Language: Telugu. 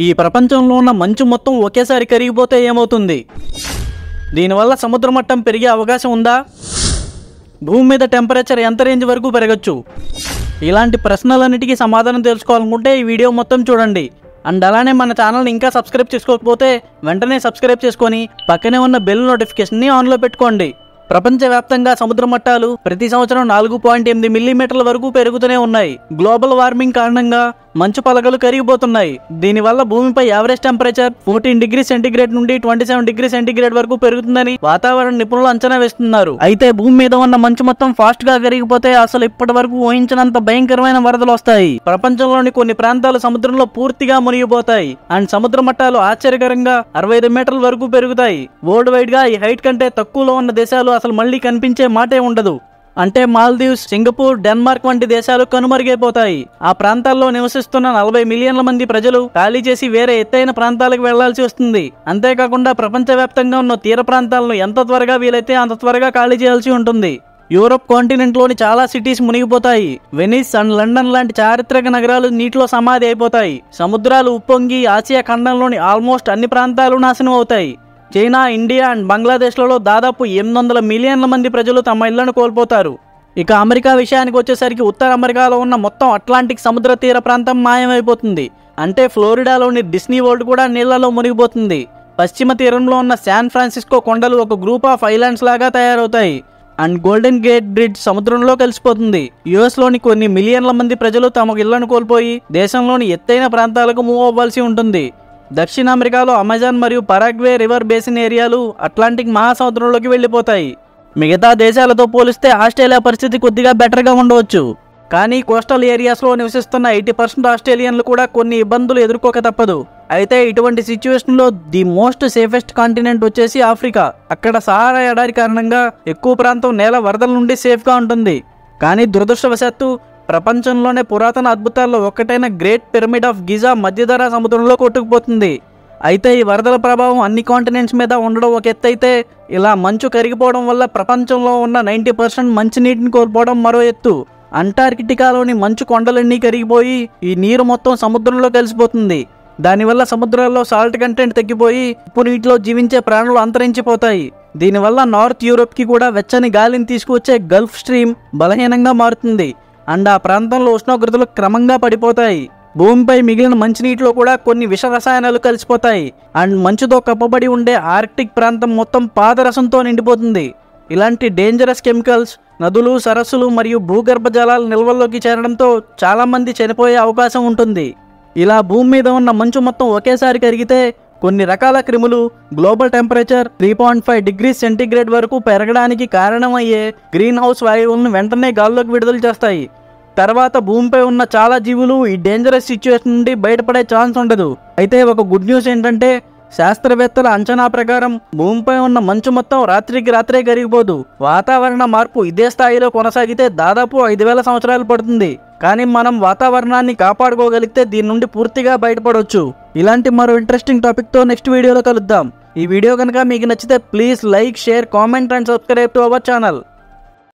ఈ ప్రపంచంలో ఉన్న మంచు మొత్తం ఒకేసారి కరిగిపోతే ఏమవుతుంది? దీనివల్ల సముద్ర మట్టం పెరిగే అవకాశం ఉందా? భూమి మీద టెంపరేచర్ ఎంత రేంజ్ వరకు పెరగచ్చు? ఇలాంటి ప్రశ్నలన్నిటికీ సమాధానం తెలుసుకోవాలనుకుంటే ఈ వీడియో మొత్తం చూడండి. అండ్ అలానే మన ఛానల్ని ఇంకా సబ్స్క్రైబ్ చేసుకోకపోతే వెంటనే సబ్స్క్రైబ్ చేసుకొని పక్కనే ఉన్న బెల్ నోటిఫికేషన్ని ఆన్లో పెట్టుకోండి. ప్రపంచవ్యాప్తంగా సముద్ర మట్టాలు ప్రతి సంవత్సరం 4.8 మిల్లీమీటర్ల వరకు పెరుగుతూనే ఉన్నాయి. గ్లోబల్ వార్మింగ్ కారణంగా మంచు పలకలు కరిగిపోతున్నాయి. దీనివల్ల భూమిపై యావరేజ్ టెంపరేచర్ 14 డిగ్రీ సెంటీగ్రేడ్ నుండి 27 డిగ్రీ సెంటీగ్రేడ్ వరకు పెరుగుతుందని వాతావరణ నిపుణులు అంచనా వేస్తున్నారు. అయితే భూమి మీద ఉన్న మంచు మొత్తం ఫాస్ట్ గా కరిగిపోతే అసలు ఇప్పటి వరకు ఊహించినంత భయంకరమైన వరదలు వస్తాయి. ప్రపంచంలోని కొన్ని ప్రాంతాలు సముద్రంలో పూర్తిగా మునిగిపోతాయి. అండ్ సముద్ర మట్టాలు ఆశ్చర్యకరంగా 65 మీటర్ల వరకు పెరుగుతాయి. వరల్డ్ వైడ్ గా ఈ హైట్ కంటే తక్కువలో ఉన్న దేశాలు అసలు మళ్ళీ కనిపించే మాటే ఉండదు. అంటే మాల్దీవ్స్, సింగపూర్, డెన్మార్క్ వంటి దేశాలు కనుమరుగైపోతాయి. ఆ ప్రాంతాల్లో నివసిస్తున్న 40 మిలియన్ల మంది ప్రజలు ఖాళీ చేసి వేరే ఎత్తైన ప్రాంతాలకు వెళ్లాల్సి వస్తుంది. అంతేకాకుండా ప్రపంచవ్యాప్తంగా ఉన్న తీర ప్రాంతాలను ఎంత త్వరగా వీలైతే అంత త్వరగా ఖాళీ చేయాల్సి ఉంటుంది. యూరోప్ కాంటినెంట్ లోని చాలా సిటీస్ మునిగిపోతాయి. వెనిస్ అండ్ లండన్ లాంటి చారిత్రక నగరాలు నీటిలో సమాధి అయిపోతాయి. సముద్రాలు ఉప్పొంగి ఆసియా ఖండంలోని ఆల్మోస్ట్ అన్ని ప్రాంతాలు నాశనం అవుతాయి. చైనా, ఇండియా అండ్ బంగ్లాదేశ్లలో దాదాపు 800 మిలియన్ల మంది ప్రజలు తమ ఇళ్లను కోల్పోతారు. ఇక అమెరికా విషయానికి వచ్చేసరికి ఉత్తర అమెరికాలో ఉన్న మొత్తం అట్లాంటిక్ సముద్ర తీర ప్రాంతం మాయమైపోతుంది. అంటే ఫ్లోరిడాలోని డిస్నీ వరల్డ్ కూడా నీళ్లలో మునిగిపోతుంది. పశ్చిమ తీరంలో ఉన్న శాన్ ఫ్రాన్సిస్కో కొండలు ఒక గ్రూప్ ఆఫ్ ఐలాండ్స్ లాగా తయారవుతాయి. అండ్ గోల్డెన్ గేట్ బ్రిడ్జ్ సముద్రంలో కలిసిపోతుంది. యుఎస్లోని కొన్ని మిలియన్ల మంది ప్రజలు తమ ఇళ్లను కోల్పోయి దేశంలోని ఎత్తైన ప్రాంతాలకు మూవ్ అవ్వాల్సి ఉంటుంది. దక్షిణ అమెరికాలో అమెజాన్ మరియు పరాగ్వే రివర్ బేసిన్ ఏరియాలు అట్లాంటిక్ మహాసముద్రంలోకి వెళ్ళిపోతాయి. మిగతా దేశాలతో పోలిస్తే ఆస్ట్రేలియా పరిస్థితి కొద్దిగా బెటర్గా ఉండవచ్చు. కానీ కోస్టల్ ఏరియాస్లో నివసిస్తున్న 80% ఆస్ట్రేలియన్లు కూడా కొన్ని ఇబ్బందులు ఎదుర్కోక తప్పదు. అయితే ఇటువంటి సిచ్యువేషన్లో ది మోస్ట్ సేఫెస్ట్ కాంటినెంట్ వచ్చేసి ఆఫ్రికా. అక్కడ సహారా ఎడారి కారణంగా ఎక్కువ ప్రాంతం నేల వరదల నుండి సేఫ్గా ఉంటుంది. కానీ దురదృష్టవశాత్తు ప్రపంచంలోనే పురాతన అద్భుతాల్లో ఒక్కటైన గ్రేట్ పిరమిడ్ ఆఫ్ గిజా మధ్యధరా సముద్రంలో కొట్టుకుపోతుంది. అయితే ఈ వరదల ప్రభావం అన్ని కాంటినెంట్స్ మీద ఉండడం ఒక ఎత్తు అయితే, ఇలా మంచు కరిగిపోవడం వల్ల ప్రపంచంలో ఉన్న 90% మంచినీటిని కోల్పోవడం మరో ఎత్తు. అంటార్కిటికాలోని మంచు కొండలన్నీ కరిగిపోయి ఈ నీరు మొత్తం సముద్రంలో కలిసిపోతుంది. దానివల్ల సముద్రాల్లో సాల్ట్ కంటెంట్ తగ్గిపోయి ఉప్పు నీటిలో జీవించే ప్రాణులు అంతరించిపోతాయి. దీనివల్ల నార్త్ యూరోప్కి కూడా వెచ్చని గాలిని తీసుకువచ్చే గల్ఫ్ స్ట్రీమ్ బలహీనంగా మారుతుంది. అండ్ ఆ ప్రాంతంలో ఉష్ణోగ్రతలు క్రమంగా పడిపోతాయి. భూమిపై మిగిలిన మంచినీటిలో కూడా కొన్ని విష రసాయనాలు కలిసిపోతాయి. అండ్ మంచుతో కప్పబడి ఉండే ఆర్కిటిక్ ప్రాంతం మొత్తం పాదరసంతో నిండిపోతుంది. ఇలాంటి డేంజరస్ కెమికల్స్ నదులు, సరస్సులు మరియు భూగర్భ జలాల నిల్వల్లోకి చేరడంతో చాలామంది చనిపోయే అవకాశం ఉంటుంది. ఇలా భూమి మీద ఉన్న మంచు మొత్తం ఒకేసారి కరిగితే కొన్ని రకాల క్రిములు గ్లోబల్ టెంపరేచర్ 3.5 డిగ్రీ సెంటీగ్రేడ్ వరకు పెరగడానికి కారణమయ్యే గ్రీన్ హౌస్ వాయువులను వెంటనే గాల్లోకి విడుదల చేస్తాయి. తర్వాత భూమిపై ఉన్న చాలా జీవులు ఈ డేంజరస్ సిచ్యువేషన్ నుండి బయటపడే ఛాన్స్ ఉండదు. అయితే ఒక గుడ్ న్యూస్ ఏంటంటే శాస్త్రవేత్తల అంచనా ప్రకారం భూమిపై ఉన్న మంచు మొత్తం రాత్రికి రాత్రే కరిగిపోదు. వాతావరణ మార్పు ఇదే స్థాయిలో కొనసాగితే దాదాపు 5000 సంవత్సరాలు పడుతుంది. కానీ మనం వాతావరణాన్ని కాపాడుకోగలిగితే దీని నుండి పూర్తిగా బయటపడవచ్చు. ఇలాంటి మరో ఇంట్రెస్టింగ్ టాపిక్తో నెక్స్ట్ వీడియోలో కలుద్దాం. ఈ వీడియో కనుక మీకు నచ్చితే please like, share, comment and subscribe to our channel.